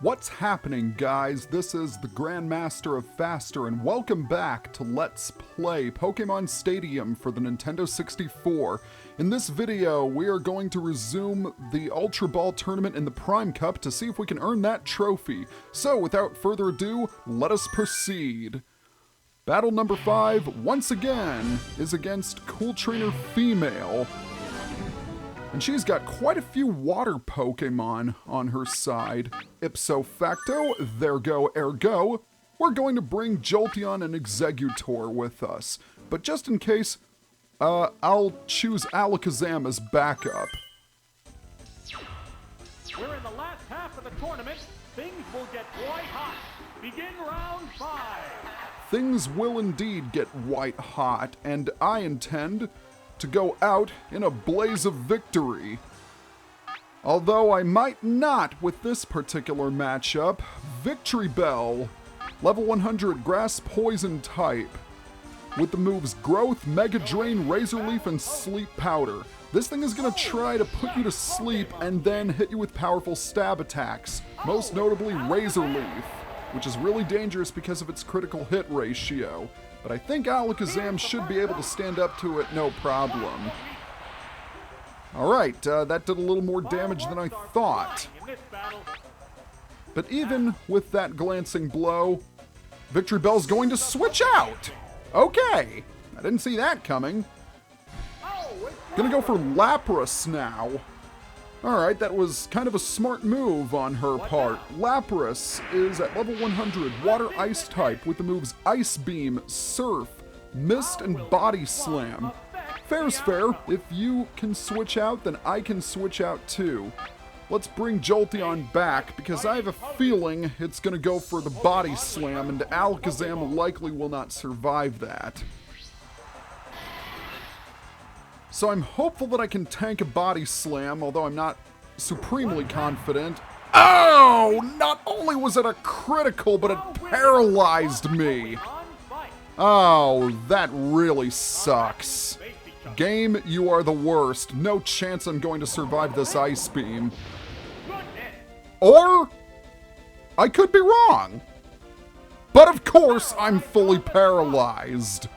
What's happening, guys? This is the Grandmaster of Faster, and welcome back to Let's Play Pokemon Stadium for the Nintendo 64. In this video, we are going to resume the Ultra Ball tournament in the Prime Cup to see if we can earn that trophy. So, without further ado, let us proceed. Battle number 5, once again, is against Cool Trainer Female. And she's got quite a few water Pokemon on her side. Ipso facto, there go ergo, we're going to bring Jolteon and Exeggutor with us. But just in case, I'll choose Alakazam as backup. We're in the last half of the tournament. Things will get quite hot. Begin round 5. Things will indeed get white hot, and I intend to go out in a blaze of victory. Although I might not with this particular matchup. Victory Bell, level 100 Grass Poison type, with the moves Growth, Mega Drain, Razor Leaf, and Sleep Powder. This thing is going to try to put you to sleep and then hit you with powerful stab attacks, most notably Razor Leaf, which is really dangerous because of its critical hit ratio. But I think Alakazam should be able to stand up to it no problem. Alright, that did a little more damage than I thought. But even with that glancing blow, Victory Bell's going to switch out! Okay, I didn't see that coming. Gonna go for Lapras now. Alright, that was kind of a smart move on her part. Lapras is at level 100 Water Ice type with the moves Ice Beam, Surf, Mist, and Body Slam. Fair's fair. If you can switch out, then I can switch out too. Let's bring Jolteon back because I have a feeling it's gonna go for the Body Slam, and Alakazam likely will not survive that. So I'm hopeful that I can tank a Body Slam, although I'm not supremely confident. Oh! Not only was it a critical, but it paralyzed me. Oh, that really sucks. Game, you are the worst. No chance I'm going to survive this Ice Beam. Or, I could be wrong. But of course, I'm fully paralyzed.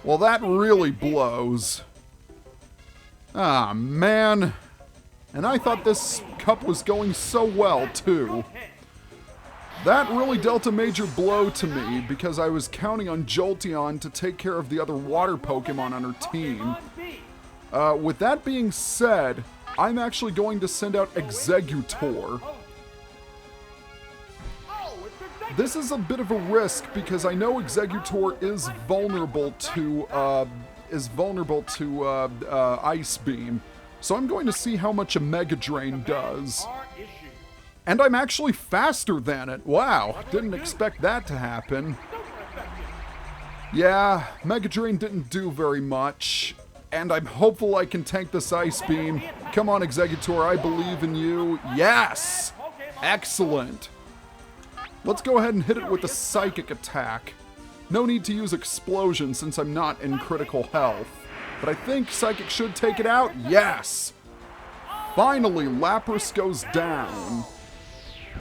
Well, that really blows. Ah, man. And I thought this cup was going so well, too. That really dealt a major blow to me because I was counting on Jolteon to take care of the other water Pokemon on her team. With that being said, I'm actually going to send out Exeggutor. This is a bit of a risk because I know Exeggutor is vulnerable to Ice Beam, so I'm going to see how much a Mega Drain does. And I'm actually faster than it. Wow, didn't expect that to happen. Yeah, Mega Drain didn't do very much, and I'm hopeful I can tank this Ice Beam. Come on, Exeggutor, I believe in you. Yes! Excellent. Let's go ahead and hit it with a Psychic attack. No need to use Explosion since I'm not in critical health. But I think Psychic should take it out. Yes! Finally, Lapras goes down.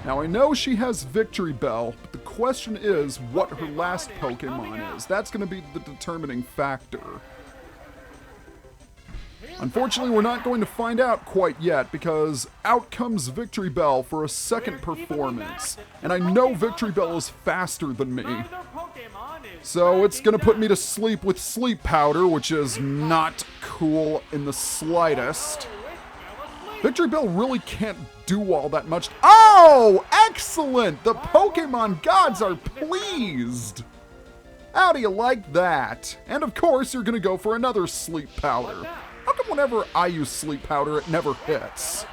Now I know she has Victory Bell, but the question is what her last Pokemon is. That's going to be the determining factor. Unfortunately, we're not going to find out quite yet because out comes Victory Bell for a second performance. And I know Victory Bell is faster than me. So it's going to put me to sleep with Sleep Powder, which is not cool in the slightest. Victory Bell really can't do all that much. Oh, excellent! The Pokemon gods are pleased! How do you like that? And of course, you're going to go for another Sleep Powder. How come whenever I use Sleep Powder, it never hits?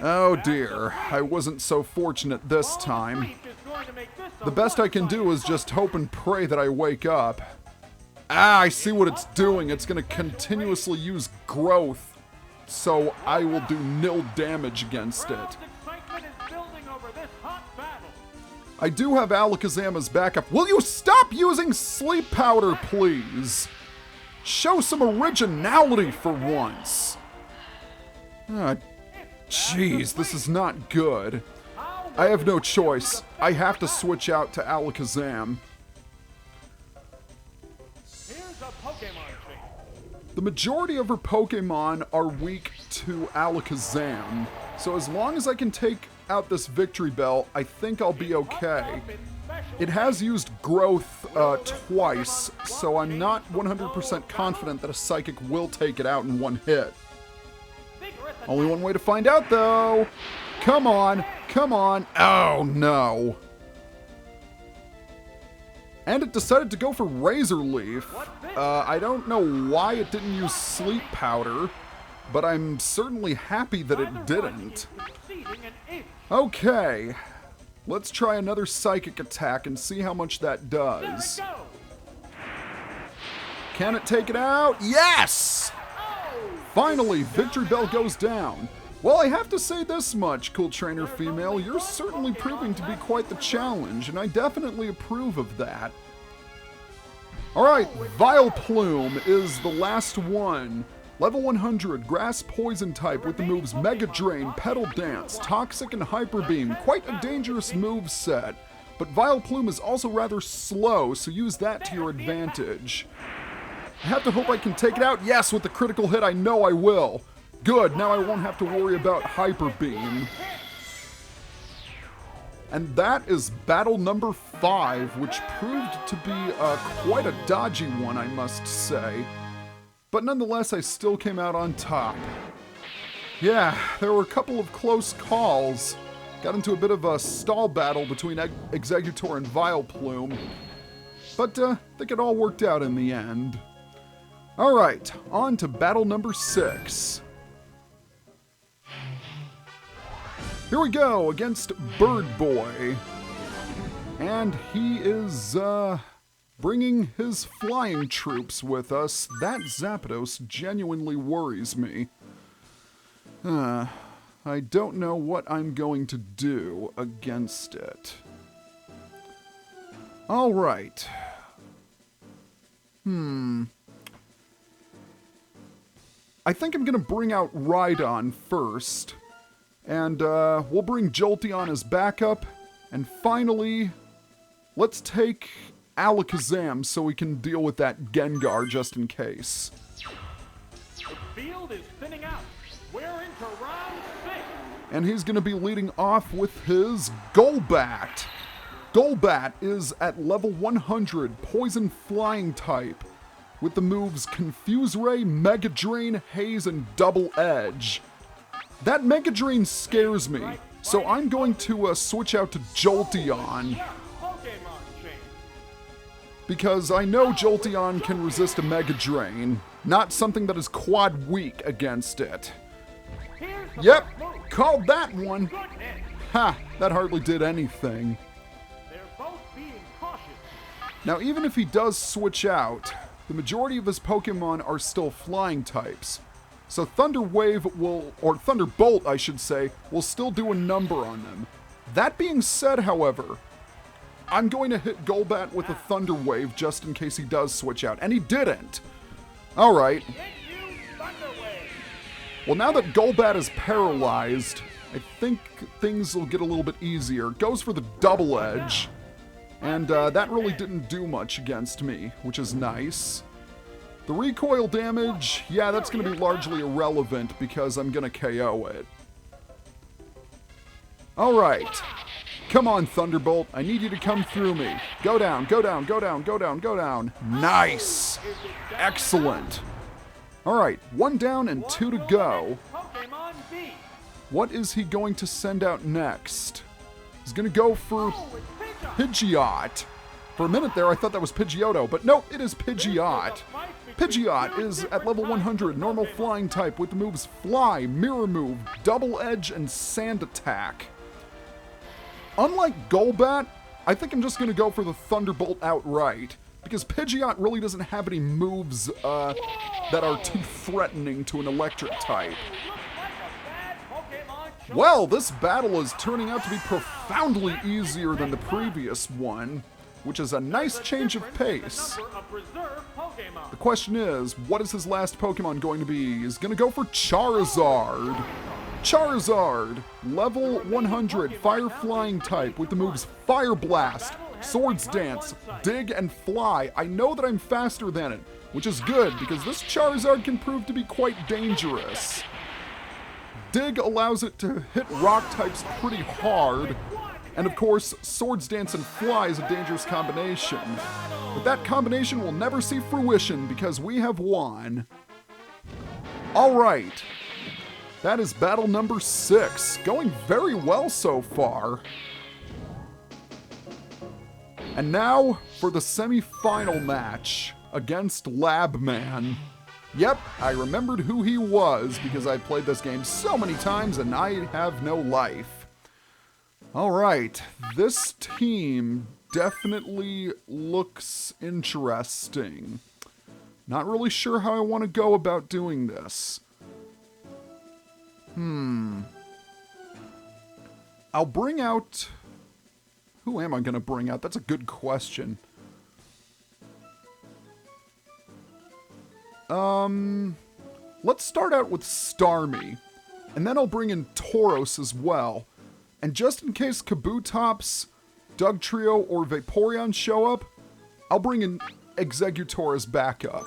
Oh dear, I wasn't so fortunate this time. The best I can do is just hope and pray that I wake up. Ah, I see what it's doing. It's going to continuously use Growth, so I will do nil damage against it. I do have Alakazam as backup. Will you stop using Sleep Powder, please? Show some originality for once. Jeez, this is not good. I have no choice. I have to switch out to Alakazam. Here's a Pokemon tree. The majority of her Pokemon are weak to Alakazam, so as long as I can take out this Victory Bell, I think I'll be okay. It has used Growth twice, so I'm not 100% confident that a Psychic will take it out in one hit. Only one way to find out, though. Come on, come on. Oh, no. And it decided to go for Razor Leaf. I don't know why it didn't use Sleep Powder, but I'm certainly happy that it didn't. Okay, let's try another Psychic attack and see how much that does. Can it take it out? Yes! Finally, Victory Bell goes down. Well, I have to say this much, Cool Trainer Female, you're certainly proving to be quite the challenge, and I definitely approve of that. Alright, Vileplume is the last one. Level 100, Grass Poison type with the moves Mega Drain, Petal Dance, Toxic, and Hyper Beam. Quite a dangerous move set, but Vileplume is also rather slow, so use that to your advantage. I have to hope I can take it out. Yes, with the critical hit, I know I will. Good, now I won't have to worry about Hyper Beam. And that is battle number 5, which proved to be quite a dodgy one, I must say. But nonetheless, I still came out on top. Yeah, there were a couple of close calls. Got into a bit of a stall battle between Exeggutor and Vileplume. But I think it all worked out in the end. Alright, on to battle number 6. Here we go, against Bird Boy. And he is, bringing his flying troops with us. That Zapdos genuinely worries me. I don't know what I'm going to do against it. Alright. I think I'm going to bring out Rhydon first. And we'll bring Jolteon as backup. And finally, let's take Alakazam so we can deal with that Gengar just in case. The field is thinning out. We're into round 6. And he's going to be leading off with his Golbat. Golbat is at level 100, Poison Flying type, with the moves Confuse Ray, Mega Drain, Haze, and Double Edge. That Mega Drain scares me, so I'm going to switch out to Jolteon. Because I know Jolteon can resist a Mega Drain, not something that is quad weak against it. Yep, called that one. Ha, that hardly did anything. Now, even if he does switch out, the majority of his Pokemon are still flying types. So Thunder Wave will, or Thunderbolt I should say, will still do a number on them. That being said, however, I'm going to hit Golbat with a Thunder Wave just in case he does switch out, and he didn't. Alright. Well, now that Golbat is paralyzed, I think things will get a little bit easier. Goes for the Double Edge, and that really didn't do much against me, which is nice. The recoil damage, yeah, that's going to be largely irrelevant because I'm going to KO it. Alright. Come on, Thunderbolt. I need you to come through me. Go down, go down, go down, go down, go down. Nice. Excellent. Alright, 1 down and 2 to go. What is he going to send out next? He's going to go for Pidgeot. For a minute there, I thought that was Pidgeotto, but no, it is Pidgeot. Pidgeot is at level 100, normal flying type with the moves Fly, Mirror Move, Double Edge, and Sand Attack. Unlike Golbat, I think I'm just going to go for the Thunderbolt outright, because Pidgeot really doesn't have any moves that are too threatening to an electric type. Well, this battle is turning out to be profoundly easier than the previous one, which is a nice change of pace. The question is, what is his last Pokemon going to be? He's going to go for Charizard. Charizard, level 100, Fire Flying type with the moves Fire Blast, Swords Dance, Dig, and Fly. I know that I'm faster than it, which is good because this Charizard can prove to be quite dangerous. Dig allows it to hit rock types pretty hard, and of course, Swords Dance and Fly is a dangerous combination. But that combination will never see fruition because we have won. Alright, that is battle number 6, going very well so far. And now for the semi-final match against Labman. Yep, I remembered who he was because I played this game so many times and I have no life. Alright, this team definitely looks interesting. Not really sure how I want to go about doing this. I'll bring out... Who am I going to bring out? That's a good question. Let's start out with Starmie. And then I'll bring in Tauros as well. And just in case Kabutops, Dugtrio, or Vaporeon show up, I'll bring in Exeggutor as backup.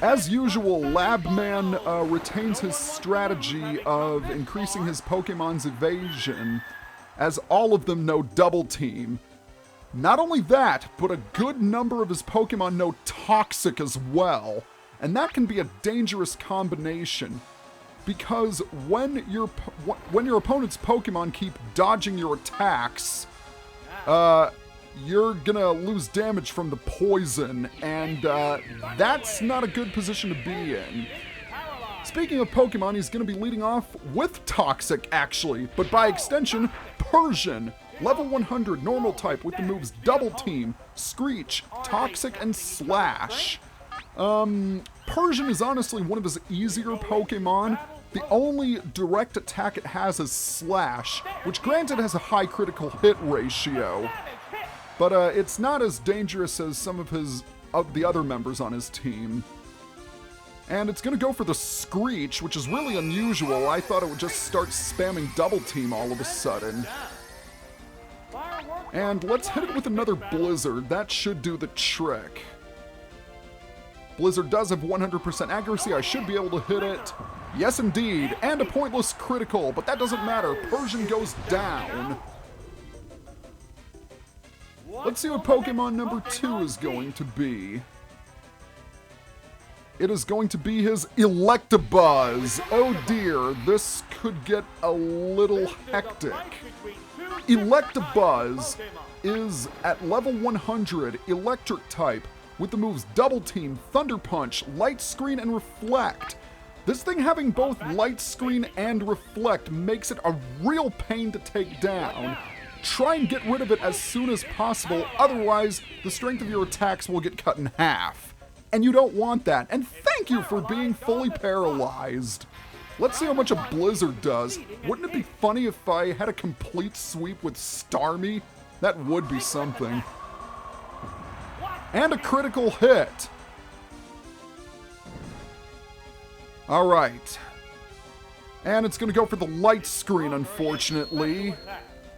As usual, Labman retains his strategy of increasing his Pokemon's evasion, as all of them know Double Team. Not only that, but a good number of his Pokemon know Toxic as well, and that can be a dangerous combination, because when your opponent's Pokemon keep dodging your attacks, you're gonna lose damage from the poison, and that's not a good position to be in. Speaking of Pokemon, he's gonna be leading off with Toxic, actually, but by extension, Persian. Level 100, normal type with the moves Double Team, Screech, Toxic, and Slash. Persian is honestly one of his easier Pokemon. The only direct attack it has is Slash, which granted has a high critical hit ratio. But it's not as dangerous as some of the other members on his team. And it's gonna go for the Screech, which is really unusual. I thought it would just start spamming Double Team all of a sudden. And let's hit it with another Blizzard. That should do the trick. Blizzard does have 100% accuracy. I should be able to hit it. Yes, indeed. And a pointless critical, but that doesn't matter. Persian goes down. Let's see what Pokemon number 2 is going to be. It is going to be his Electabuzz. Oh dear, this could get a little hectic. Electabuzz is at level 100, Electric type, with the moves Double Team, Thunder Punch, Light Screen, and Reflect. This thing having both Light Screen and Reflect makes it a real pain to take down. Try and get rid of it as soon as possible, otherwise the strength of your attacks will get cut in half. And you don't want that, and thank you for being fully paralyzed. Let's see how much a Blizzard does. Wouldn't it be funny if I had a complete sweep with Starmie? That would be something. And a critical hit. Alright. And it's gonna go for the Light Screen, unfortunately.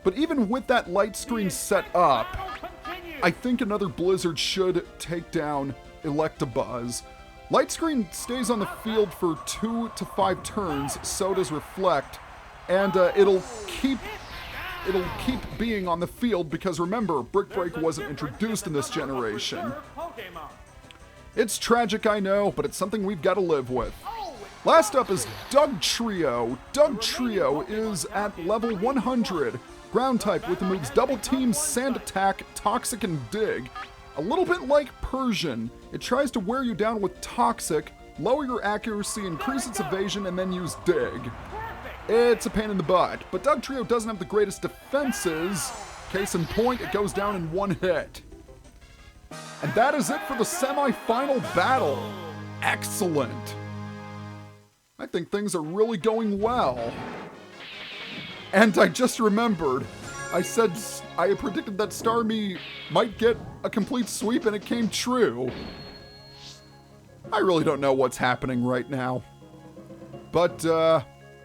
But even with that Light Screen set up, I think another Blizzard should take down Electabuzz. Light Screen stays on the field for 2 to 5 turns, so does Reflect, and it'll keep being on the field because remember, Brick Break wasn't introduced in this generation. It's tragic, I know, but it's something we've got to live with. Last up is Dugtrio. Dugtrio is at level 100, ground type with the moves Double Team, Sand Attack, Toxic, and Dig. A little bit like Persian, it tries to wear you down with Toxic, lower your accuracy, increase its evasion, and then use Dig. It's a pain in the butt, but Dugtrio doesn't have the greatest defenses. Case in point, it goes down in 1 hit. And that is it for the semi-final battle. Excellent. I think things are really going well. And I just remembered, I predicted that Starmie might get a complete sweep and it came true. I really don't know what's happening right now. But,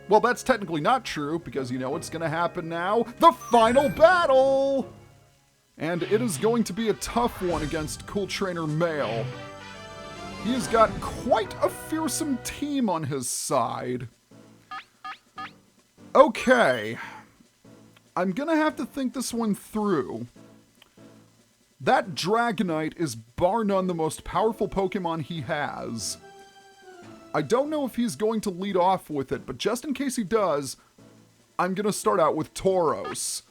well, that's technically not true, because you know what's going to happen now? The final battle! And it is going to be a tough one against Cool Trainer Male. He has got quite a fearsome team on his side. Okay. I'm gonna have to think this one through. That Dragonite is bar none the most powerful Pokemon he has. I don't know if he's going to lead off with it, but just in case he does, I'm gonna start out with Tauros.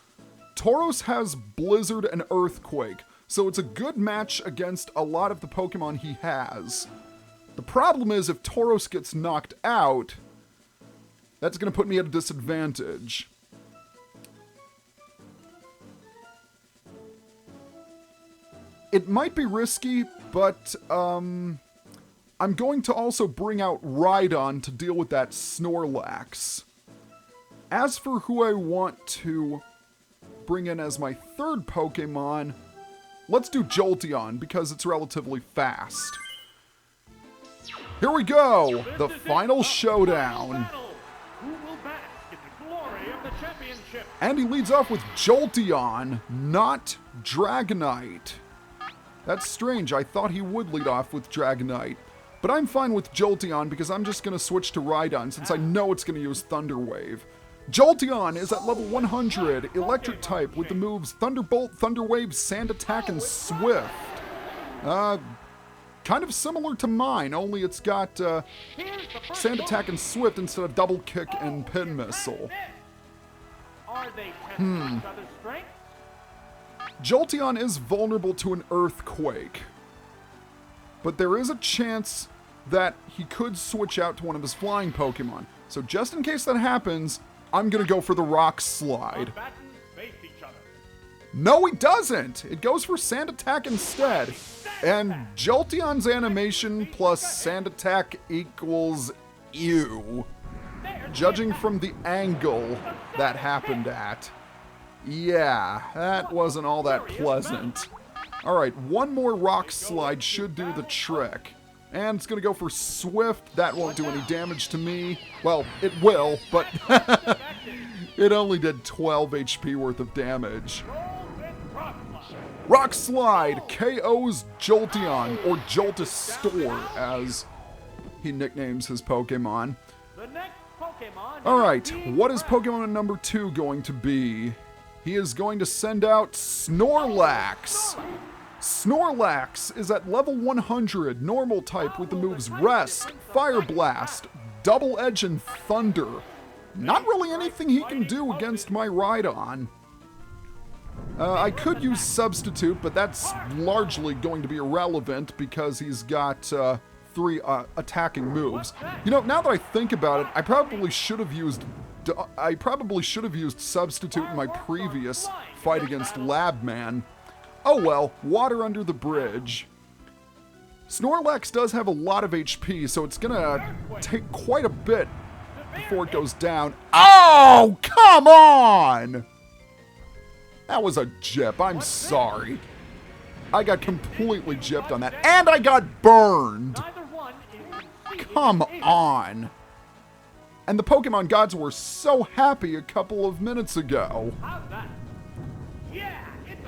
Tauros has Blizzard and Earthquake, so it's a good match against a lot of the Pokemon he has. The problem is if Tauros gets knocked out, that's gonna put me at a disadvantage. It might be risky, but I'm going to also bring out Rhydon to deal with that Snorlax. As for who I want to bring in as my third Pokemon, let's do Jolteon because it's relatively fast. Here we go! The final showdown. Who will bask in the glory of the championship? And he leads off with Jolteon, not Dragonite. That's strange, I thought he would lead off with Dragonite. But I'm fine with Jolteon because I'm just going to switch to Rhydon since I know it's going to use Thunder Wave. Jolteon is at level 100, Electric type with the moves Thunderbolt, Thunder Wave, Sand Attack, and Swift. Kind of similar to mine, only it's got Sand Attack and Swift instead of Double Kick and Pin Missile. Are they testing each other's strength? Jolteon is vulnerable to an Earthquake, but there is a chance that he could switch out to one of his flying Pokemon. So just in case that happens, I'm going to go for the Rock Slide. No, he doesn't! It goes for Sand Attack instead. And Jolteon's animation plus Sand Attack equals ew. Judging from the angle that happened at. Yeah, that wasn't all that pleasant. Alright, one more Rock Slide should do the trick. And it's going to go for Swift. That won't do any damage to me. Well, it will, but it only did 12 HP worth of damage. Rock Slide KOs Jolteon, or Joltastor, as he nicknames his Pokemon. Alright, what is Pokemon number 2 going to be? He is going to send out Snorlax. Snorlax is at level 100, normal type with the moves Rest, Fire Blast, Double Edge, and Thunder. Not really anything he can do against my Rhydon. I could use Substitute, but that's largely going to be irrelevant because he's got 3 attacking moves. You know, now that I think about it, I probably should have used Substitute in my previous fight against Labman. Oh well, water under the bridge. Snorlax does have a lot of HP, so it's gonna take quite a bit before it goes down. Oh, come on! That was a gyp, I'm sorry. I got completely gypped on that, and I got burned! Come on! And the Pokemon gods were so happy a couple of minutes ago.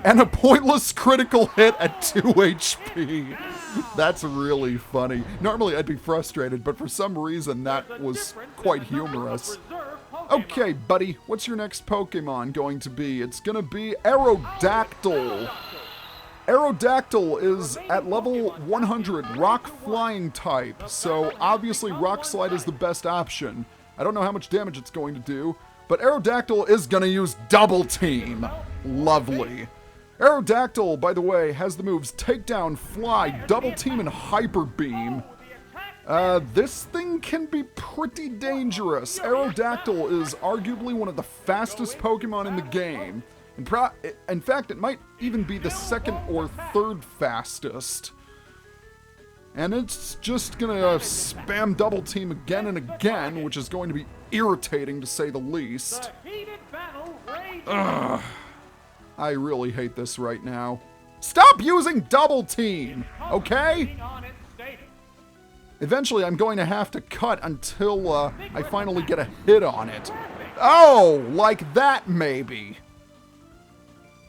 And a pointless critical hit at 2 HP. That's really funny. Normally I'd be frustrated, but for some reason that was quite humorous. Okay, buddy, what's your next Pokemon going to be? It's gonna be Aerodactyl. Aerodactyl is at level 100, Rock Flying type, so obviously Rock Slide is the best option. I don't know how much damage it's going to do, but Aerodactyl is gonna use Double Team. Lovely. Aerodactyl, by the way, has the moves Takedown, Fly, Double Team, and Hyper Beam. This thing can be pretty dangerous. Aerodactyl is arguably one of the fastest Pokemon in the game. In fact, it might even be the second or third fastest. And it's just gonna spam Double Team again and again, which is going to be irritating to say the least. Ugh. I really hate this right now. Stop using Double Team, okay? Eventually, I'm going to have to cut until I finally get a hit on it. Oh, like that maybe.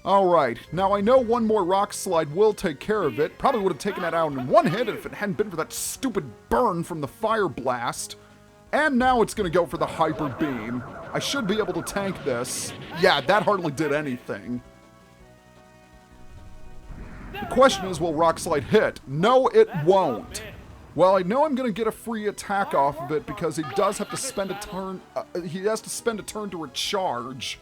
Alright, now I know one more Rock Slide will take care of it. Probably would have taken that out in one hit if it hadn't been for that stupid burn from the Fire Blast. And now it's going to go for the Hyper Beam. I should be able to tank this. Yeah, that hardly did anything. The question is, will Rock Slide hit? No, it won't. Well, I know I'm going to get a free attack off of it because he does have to spend a turn. He has to spend a turn to recharge.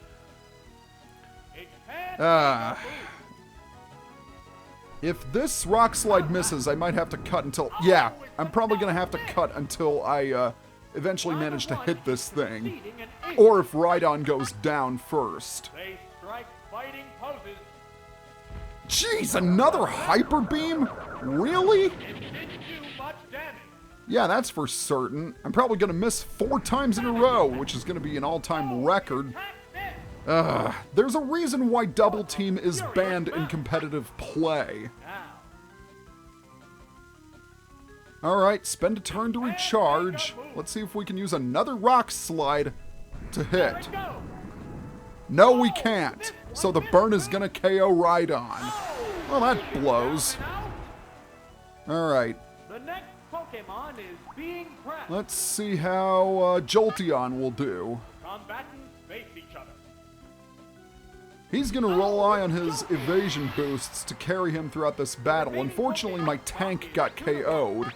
If this Rock Slide misses, I might have to cut until... Yeah, I'm probably going to have to cut until I eventually manage to hit this thing. Or if Rhydon goes down first. Jeez, another Hyper Beam? Really? Yeah, that's for certain. I'm probably going to miss 4 times in a row, which is going to be an all-time record. There's a reason why Double Team is banned in competitive play. Alright, spend a turn to recharge. Let's see if we can use another Rock Slide to hit. No, we can't. So the burn is going to KO Rhydon. Well, that blows. Alright. Pokemon is being pressed. Let's see how Jolteon will do. Combatants face each other. He's going to rely on his evasion boosts to carry him throughout this battle. Unfortunately, my tank got KO'd,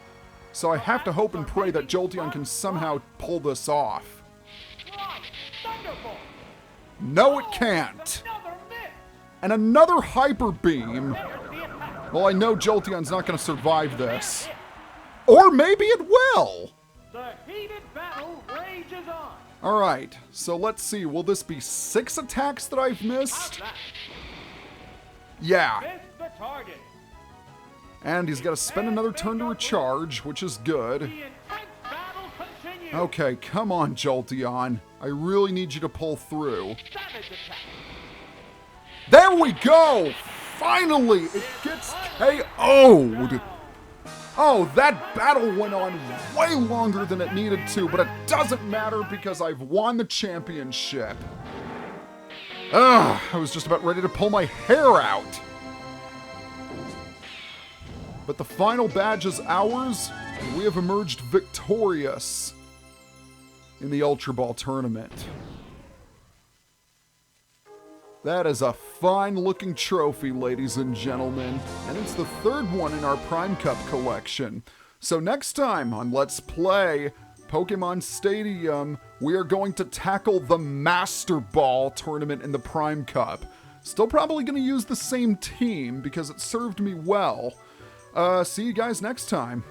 so I have to hope and pray that Jolteon can somehow pull this off. No, it can't. And another Hyper Beam. Well, I know Jolteon's not going to survive this. Or maybe it will! The heated battle rages on. Alright, so let's see. Will this be 6 attacks that I've missed? Yeah. Miss the target. And he's got to spend another turn to recharge, which is good. The intense battle continues. Okay, come on, Jolteon. I really need you to pull through. Savage attack. There we go! Finally! It gets KO'd! Oh, that battle went on way longer than it needed to, but it doesn't matter because I've won the championship. Ugh, I was just about ready to pull my hair out. But the final badge is ours, and we have emerged victorious in the Ultra Ball tournament. That is a fine-looking trophy, ladies and gentlemen, and it's the 3rd one in our Prime Cup collection. So next time on Let's Play Pokemon Stadium, we are going to tackle the Master Ball tournament in the Prime Cup. Still probably going to use the same team because it served me well. See you guys next time.